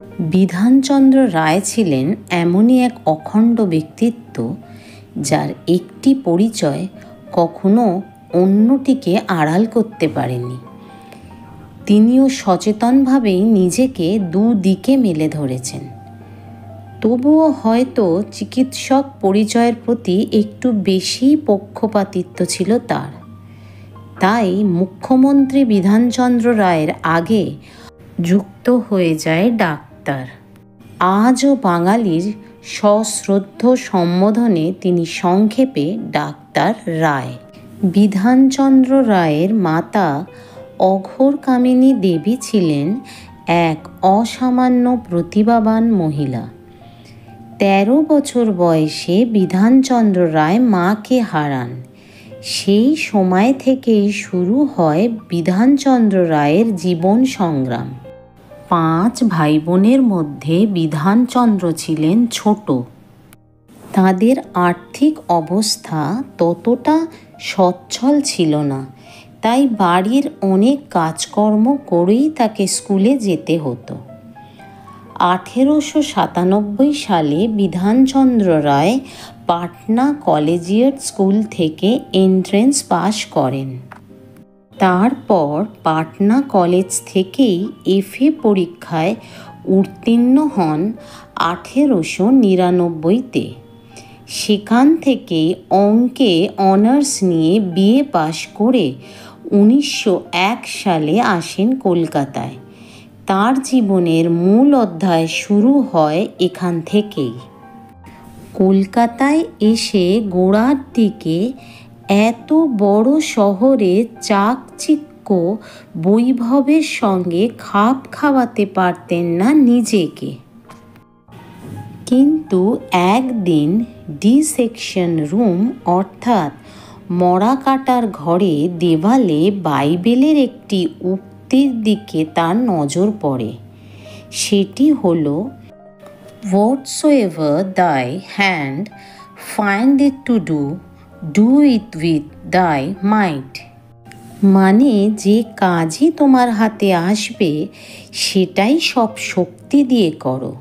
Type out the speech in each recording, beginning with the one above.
বিধানচন্দ্র রায় ছিলেন এমনই এক অখণ্ড ব্যক্তিত্ব, যার একটি পরিচয় কখনো অন্যটিকে আড়াল করতে পারেনি। তিনিও সচেতনভাবেই নিজেকে দুদিকে মেলে ধরেছেন। তবুও হয়তো চিকিৎসক পরিচয়ের প্রতি একটু বেশি পক্ষপাতিত্ব ছিল তার। তাই মুখ্যমন্ত্রী বিধানচন্দ্র রায়ের আগে যুক্ত হয়ে যায় ডাক্তার। আজও বাঙালির সশ্রদ্ধ সম্বোধনে তিনি সংক্ষেপে ডাক্তার রায়। বিধানচন্দ্র রায়ের মাতা অঘোরকামিনী দেবী ছিলেন এক অসামান্য প্রতিভাবান মহিলা। 13 বছর বয়সে বিধানচন্দ্র রায় মাকে হারান। সেই সময় থেকেই শুরু হয় বিধানচন্দ্র রায়ের জীবন সংগ্রাম। 5 ভাই বোনের মধ্যে বিধানচন্দ্র ছিলেন ছোট। তাদের আর্থিক অবস্থা ততটা সচ্ছল ছিল না, তাই বাড়ির অনেক কাজকর্ম করেই তাকে স্কুলে যেতে হতো। 1897 সালে বিধানচন্দ্র রায় পাটনা কলেজিয়েট স্কুল থেকে এন্ট্রেন্স পাশ করেন। তারপর পাটনা কলেজ থেকেই FA পরীক্ষায় উত্তীর্ণ হন 1899-তে। সেখান থেকেই অঙ্কে অনার্স নিয়ে BA পাশ করে 1901 সালে আসেন কলকাতায়। তার জীবনের মূল অধ্যায় শুরু হয় এখান থেকেই। কলকাতায় এসে গোড়ার দিকে এত বড় শহরে চাকচিক্য বৈভবের সঙ্গে খাপ খাওয়াতে পারতেন না নিজেকে। কিন্তু একদিন ডিসেকশন রুম অর্থাৎ মরা কাটার ঘরে দেওয়ালে বাইবেলের একটি উক্তির দিকে তার নজর পড়ে। সেটি হল, "Whatsoever thy hand findeth to do, do it with thy might." মানে যে কাজই তোমার হাতে আসবে সেটাই সব শক্তি দিয়ে করো।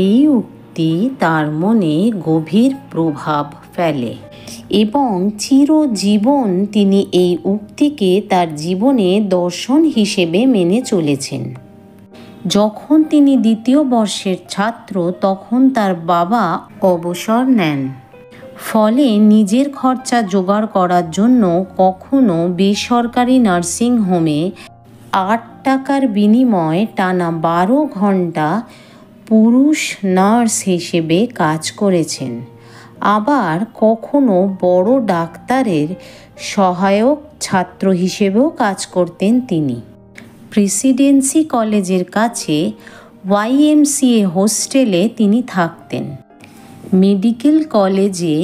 এই উক্তি তার মনে গভীর প্রভাব ফেলে এবং চিরজীবন তিনি এই উক্তিকে তার জীবনে দর্শন হিসেবে মেনে চলেছেন। যখন তিনি 2য় বর্ষের ছাত্র তখন তার বাবা অবসর নেন। ফলে নিজের খরচা জোগাড় করার জন্য কখনো বেসরকারি নার্সিং হোমে 8 টাকার বিনিময়ে টানা 12 ঘন্টা পুরুষ নার্স হিসেবে কাজ করেছেন। আবার কখনো বড় ডাক্তারের সহায়ক ছাত্র হিসেবেও কাজ করতেন তিনি। প্রেসিডেন্সি কলেজের কাছে YMCA হোস্টেলে তিনি থাকতেন। মেডিকেল কলেজে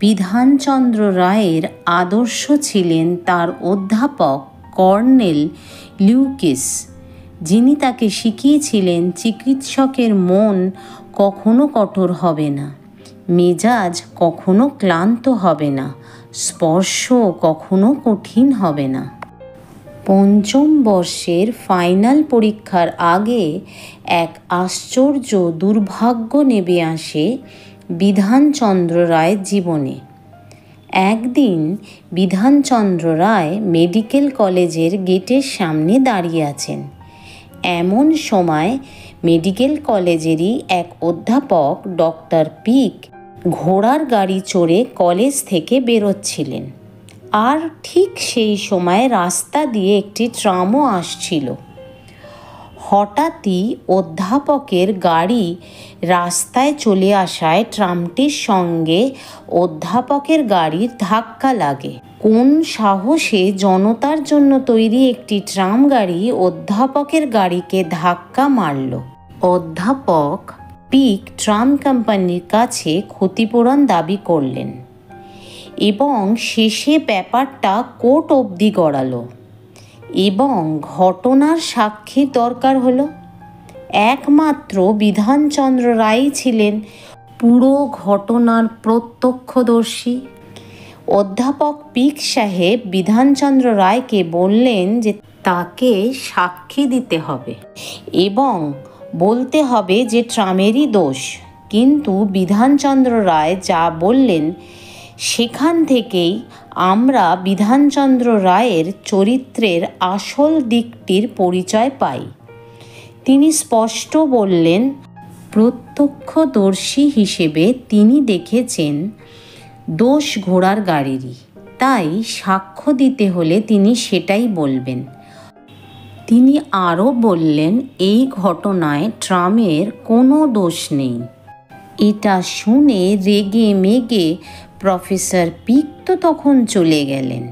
বিধানচন্দ্র রায়ের আদর্শ ছিলেন তার অধ্যাপক কর্নেল লিউকিস, যিনি তাকে শিখিয়েছিলেন চিকিৎসকের মন কখনো কঠোর হবে না, মেজাজ কখনো ক্লান্ত হবে না, স্পর্শ কখনো কঠিন হবে না। 5ম বর্ষের ফাইনাল পরীক্ষার আগে এক আশ্চর্য দুর্ভাগ্য নেমে আসে বিধানচন্দ্র রায়ের জীবনে। একদিন বিধানচন্দ্র রায় মেডিকেল কলেজের গেটের সামনে দাঁড়িয়ে আছেন। এমন সময় মেডিকেল কলেজেরই এক অধ্যাপক ডক্টর পিক ঘোড়ার গাড়ি চড়ে কলেজ থেকে বেরোচ্ছিলেন। আর ঠিক সেই সময় রাস্তা দিয়ে একটি ট্রামও আসছিল। হঠাৎই অধ্যাপকের গাড়ি রাস্তায় চলে আসায় ট্রামটির সঙ্গে অধ্যাপকের গাড়ির ধাক্কা লাগে। কোন সাহসে জনতার জন্য তৈরি একটি ট্রাম গাড়ি অধ্যাপকের গাড়িকে ধাক্কা মারল? অধ্যাপক পিক ট্রাম কোম্পানির কাছে ক্ষতিপূরণ দাবি করলেন এবং শেষে ব্যাপারটা কোর্ট অবধি গড়ালো এবং ঘটনার সাক্ষীর দরকার হলো। একমাত্র বিধানচন্দ্র রায় ছিলেন পুরো ঘটনার প্রত্যক্ষদর্শী। অধ্যাপক পিক সাহেব বিধানচন্দ্র রায়কে বললেন যে তাকে সাক্ষী দিতে হবে এবং বলতে হবে যে ট্রামেরই দোষ। কিন্তু বিধানচন্দ্র রায় যা বললেন সেখান থেকেই আমরা বিধানচন্দ্র রায়ের চরিত্রের আসল দিকটির পরিচয় পাই। তিনি স্পষ্ট বললেন, প্রত্যক্ষদর্শী হিসেবে তিনি দেখেছেন দোষ ঘোড়ার গাড়িরই, তাই সাক্ষ্য দিতে হলে তিনি সেটাই বলবেন। তিনি আরও বললেন, এই ঘটনায় ট্রামের কোনো দোষ নেই। এটা শুনে রেগে মেগে প্রফেসর পিক তো তখন চলে গেলেন।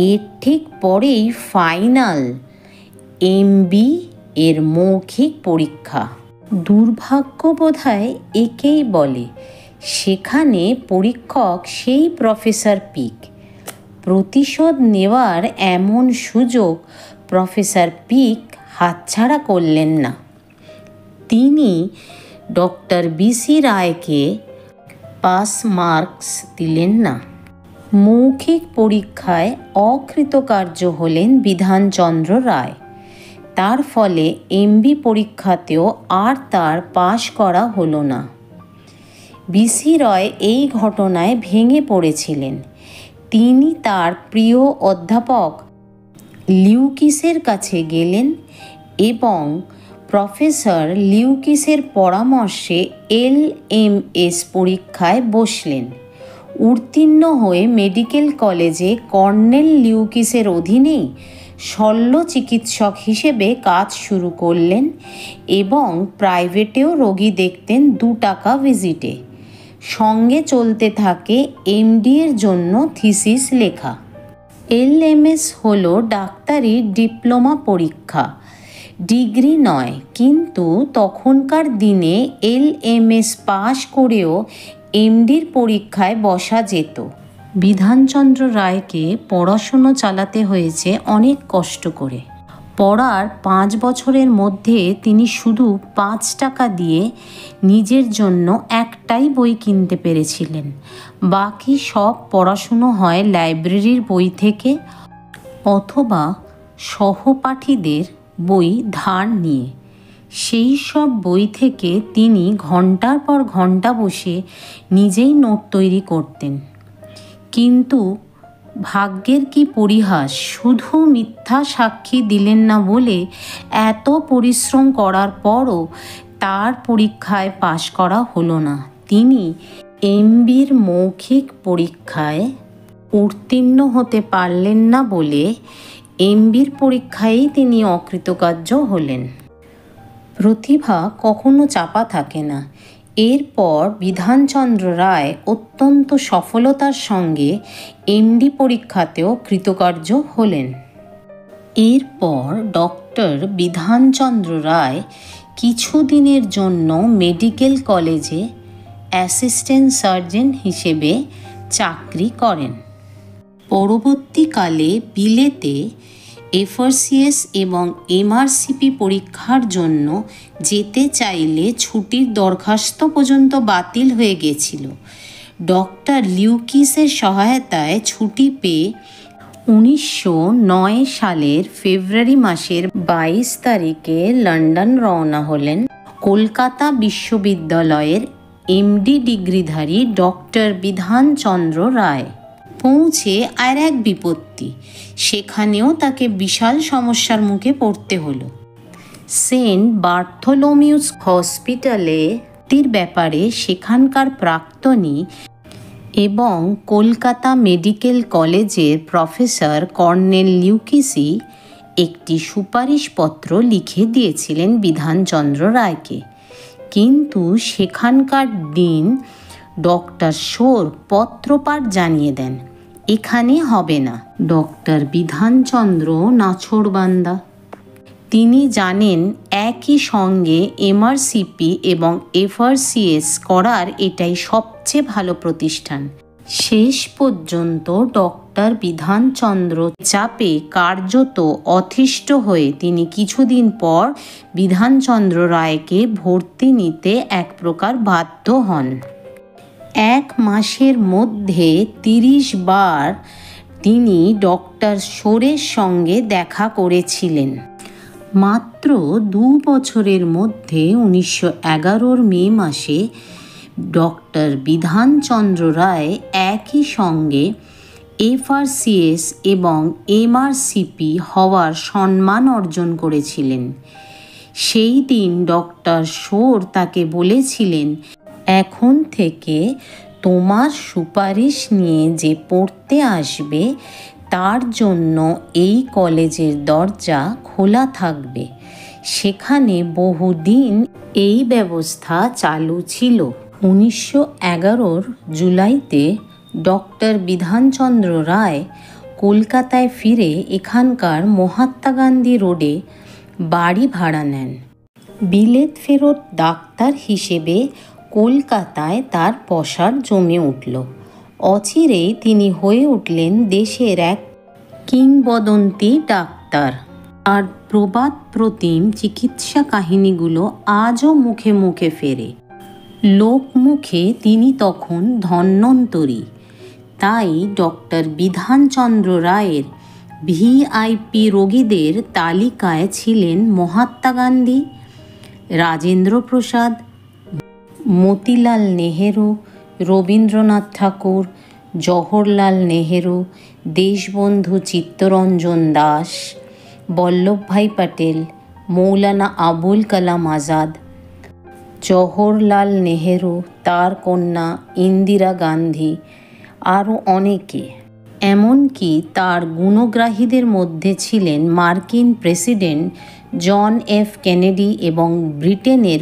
এর ঠিক পরেই ফাইনাল এমবি এর মৌখিক পরীক্ষা। দুর্ভাগ্য বোধহয় একেই বলে। সেখানে পরীক্ষক সেই প্রফেসর পিক। প্রতিশোধ নেওয়ার এমন সুযোগ প্রফেসর পিক হাতছাড়া করলেন না। তিনি ডক্টর বিসি রায়কে পাস মার্কস দিলেন না। মৌখিক পরীক্ষায় অকৃতকার্য হলেন বিধানচন্দ্র রায়। তার ফলে এমবি পরীক্ষাতেও আর তার পাশ করা হলো না। বিসি রয় এই ঘটনায় ভেঙে পড়েছিলেন। তিনি তার প্রিয় অধ্যাপক লিউকিসের কাছে গেলেন এবং প্রফেসর লিউকিসের পরামর্শে LMS পরীক্ষায় বসলেন। উত্তীর্ণ হয়ে মেডিকেল কলেজে কর্নেল লিউকিসের অধীনেই শল্য চিকিৎসক হিসেবে কাজ শুরু করলেন এবং প্রাইভেটেও রোগী দেখতেন 2 টাকা ভিজিটে। সঙ্গে চলতে থাকে MD এর জন্য থিসিস লেখা। LMS হলো ডাক্তারির ডিপ্লোমা পরীক্ষা, ডিগ্রি নয়। কিন্তু তখনকার দিনে LMS পাশ করেও MDর পরীক্ষায় বসা যেত। বিধানচন্দ্র রায়কে পড়াশুনো চালাতে হয়েছে অনেক কষ্ট করে। পড়ার 5 বছরের মধ্যে তিনি শুধু 5 টাকা দিয়ে নিজের জন্য একটাই বই কিনতে পেরেছিলেন। বাকি সব পড়াশুনো হয় লাইব্রেরির বই থেকে অথবা সহপাঠীদের বই ধার নিয়ে। সেই সব বই থেকে তিনি ঘন্টার পর ঘন্টা বসে নিজেই নোট তৈরি করতেন। কিন্তু ভাগ্যের কি পরিহাস, শুধু মিথ্যা সাক্ষী দিলেন না বলে এত পরিশ্রম করার পরও তার পরীক্ষায় পাশ করা হলো না। তিনি এমবির মৌখিক পরীক্ষায় উত্তীর্ণ হতে পারলেন না বলে এমবির পরীক্ষায়ই তিনি অকৃতকার্য হলেন। প্রতিভা কখনো চাপা থাকে না। এরপর বিধানচন্দ্র রায় অত্যন্ত সফলতার সঙ্গে এমডি পরীক্ষাতেও কৃতকার্য হলেন। এরপর ডক্টর বিধানচন্দ্র রায় কিছুদিনের জন্য মেডিকেল কলেজে অ্যাসিস্ট্যান্ট সার্জন হিসেবে চাকরি করেন। পরবর্তীকালে বিলেতে FRCS এবং MRCP পরীক্ষার জন্য যেতে চাইলে ছুটির দরখাস্ত পর্যন্ত বাতিল হয়ে গেছিল। ডক্টর লিউকিসের সহায়তায় ছুটি পেয়ে 1909 সালের ফেব্রুয়ারি মাসের 22 তারিখে লন্ডন রওনা হলেন কলকাতা বিশ্ববিদ্যালয়ের MD ডিগ্রিধারী ডক্টর বিধানচন্দ্র রায়। পৌঁছে আর এক বিপত্তি, সেখানেও তাকে বিশাল সমস্যার মুখে পড়তে হলো। সেন্ট বার্থোলোমিউস হসপিটালে ব্যাপারে সেখানকার প্রাক্তনী এবং কলকাতা মেডিকেল কলেজের প্রফেসর কর্নেল লিউকিসি একটি সুপারিশপত্র লিখে দিয়েছিলেন বিধানচন্দ্র রায়কে। কিন্তু সেখানকার ডিন ডক্টর শোর পত্রপাঠ জানিয়ে দেন, এখানে হবে না। ডক্টর বিধানচন্দ্র নাছোড়বান্দা। তিনি জানেন একই সঙ্গে MRCP এবং FRCS করার এটাই সবচেয়ে ভালো প্রতিষ্ঠান। শেষ পর্যন্ত ডক্টর বিধানচন্দ্র চাপে কার্যত অতিষ্ঠ হয়ে তিনি কিছুদিন পর বিধানচন্দ্র রায়কে ভর্তি নিতে এক প্রকার বাধ্য হন। 1 মাসের মধ্যে 30 বার তিনি ডক্টর শোরের সঙ্গে দেখা করেছিলেন। মাত্র 2 বছরের মধ্যে 1911 মে মাসে ডক্টর বিধানচন্দ্র রায় একই সঙ্গে FRCS এবং MRCP হওয়ার সম্মান অর্জন করেছিলেন। সেই দিন ডক্টর শোর তাকে বলেছিলেন, এখন থেকে তোমার সুপারিশ নিয়ে যে পড়তে আসবে তার জন্য এই কলেজের দরজা খোলা থাকবে। সেখানে বহুদিন এই ব্যবস্থা চালু ছিল। 1911 জুলাইতে ডক্টর বিধানচন্দ্র রায় কলকাতায় ফিরে এখানকার মহাত্মা গান্ধী রোডে বাড়ি ভাড়া নেন। বিলেত ফেরত ডাক্তার হিসেবে কলকাতায় তার পসার জমে উঠল। অচিরেই তিনি হয়ে উঠলেন দেশের এক কিংবদন্তি ডাক্তার। আর প্রবাদ প্রতিম চিকিৎসা কাহিনীগুলো আজও মুখে মুখে ফেরে। লোকমুখে তিনি তখন ধন্বন্তরী। তাই ডক্টর বিধানচন্দ্র রায়ের VIP রোগীদের তালিকায় ছিলেন মহাত্মা গান্ধী, রাজেন্দ্র প্রসাদ, মতিলাল নেহেরু, রবীন্দ্রনাথ ঠাকুর, জওহরলাল নেহেরু, দেশবন্ধু চিত্তরঞ্জন দাস, বল্লভভাই প্যাটেল, মৌলানা আবুল কালাম আজাদ, জওহরলাল নেহেরু, তার কন্যা ইন্দিরা গান্ধী, আরও অনেকে। এমনকি তার গুণগ্রাহীদের মধ্যে ছিলেন মার্কিন প্রেসিডেন্ট জন F কেনেডি এবং ব্রিটেনের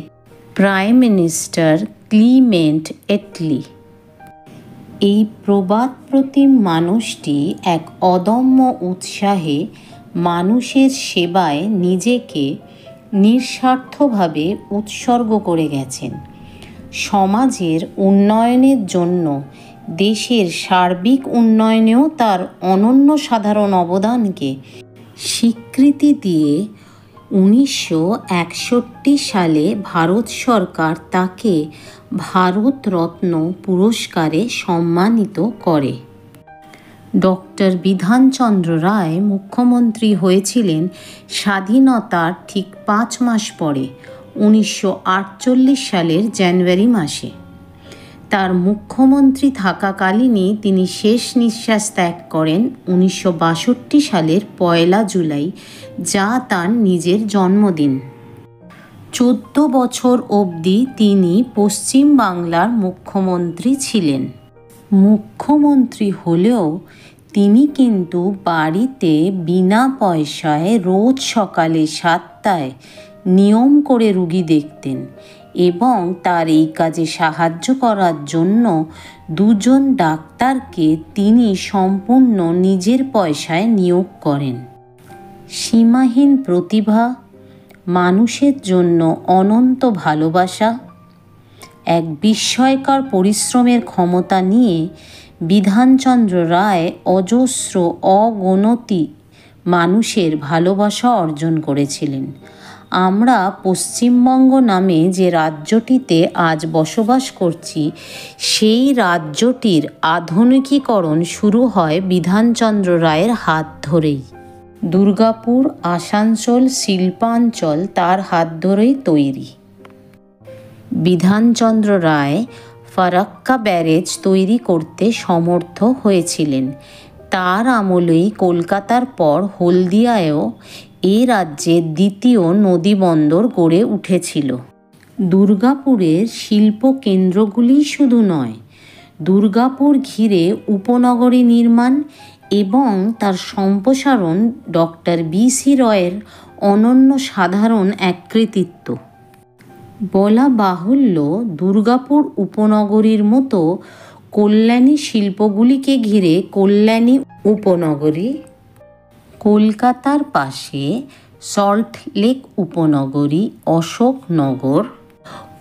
প্রাইম মিনিস্টার ক্লিমেন্ট এটলি। এই প্রবাদ প্রতিম মানুষটি এক অদম্য উৎসাহে মানুষের সেবায় নিজেকে নিঃস্বার্থভাবে উৎসর্গ করে গেছেন। সমাজের উন্নয়নের জন্য, দেশের সার্বিক উন্নয়নেও তার অনন্য সাধারণ অবদানকে স্বীকৃতি দিয়ে 1961 সালে ভারত সরকার তাকে ভারতরত্ন পুরস্কারে সম্মানিত করে। ডক্টর বিধানচন্দ্র রায় মুখ্যমন্ত্রী হয়েছিলেন স্বাধীনতার ঠিক 5 মাস পরে, 1948 সালের জানুয়ারি মাসে। তার মুখ্যমন্ত্রী থাকাকালীনই তিনি শেষ নিঃশ্বাস ত্যাগ করেন 1962 সালের 1 জুলাই, যা তার নিজের জন্মদিন। 14 বছর অবধি তিনি পশ্চিম বাংলার মুখ্যমন্ত্রী ছিলেন। মুখ্যমন্ত্রী হলেও তিনি কিন্তু বাড়িতে বিনা পয়সায় রোজ সকালে 7টায় নিয়ম করে রুগী দেখতেন এবং তার এই কাজে সাহায্য করার জন্য 2 জন ডাক্তারকে তিনি সম্পূর্ণ নিজের পয়সায় নিয়োগ করেন। সীমাহীন প্রতিভা, মানুষের জন্য অনন্ত ভালোবাসা, এক বিস্ময়কর পরিশ্রমের ক্ষমতা নিয়ে বিধানচন্দ্র রায় অজস্র অগণতি মানুষের ভালোবাসা অর্জন করেছিলেন। আমরা পশ্চিমবঙ্গ নামে যে রাজ্যটিতে আজ বসবাস করছি, সেই রাজ্যটির আধুনিকীকরণ শুরু হয় বিধানচন্দ্র রায়ের হাত ধরেই। দুর্গাপুর, আসানসোল শিল্পাঞ্চল তার হাত ধরেই তৈরি। বিধানচন্দ্র রায় ফারাক্কা ব্যারেজ তৈরি করতে সমর্থ হয়েছিলেন। তার আমলেই কলকাতার পর হলদিয়ায়ও এ রাজ্যের দ্বিতীয় নদীবন্দর গড়ে উঠেছিল। দুর্গাপুরের শিল্প কেন্দ্রগুলি শুধু নয়, দুর্গাপুর ঘিরে উপনগরী নির্মাণ এবং তার সম্প্রসারণ ডক্টর BC রয়ের অনন্য সাধারণ এক কৃতিত্ব। বলা বাহুল্য, দুর্গাপুর উপনগরীর মতো কল্যাণী শিল্পগুলিকে ঘিরে কল্যাণী উপনগরী, কলকাতার পাশে সল্টলেক উপনগরী, অশোকনগর,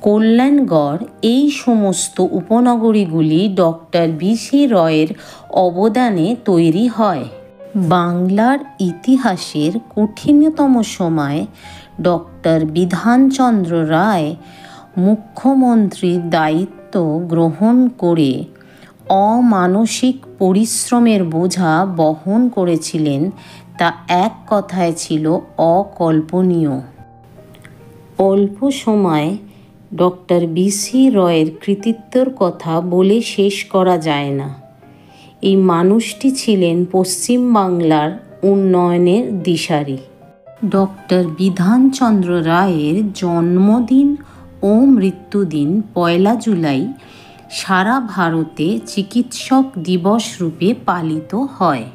কল্যাণগড়, এই সমস্ত উপনগরীগুলি ডক্টর BC রয়ের অবদানে তৈরি হয়। বাংলার ইতিহাসের কঠিনতম সময় ডক্টর বিধানচন্দ্র রায় মুখ্যমন্ত্রীর দায়িত্ব গ্রহণ করে অমানসিক পরিশ্রমের বোঝা বহন করেছিলেন তা এক কথায় ছিল অকল্পনীয়। অল্প সময়ে ডক্টর বি.সি. রয়ের কৃতিত্বের কথা বলে শেষ করা যায় না। এই মানুষটি ছিলেন পশ্চিমবাংলার উন্নয়নের দিশারি। ডক্টর বিধানচন্দ্র রায়ের জন্মদিন ও মৃত্যুদিন 1 জুলাই সারা ভারতে চিকিৎসক দিবস রূপে পালিত হয়।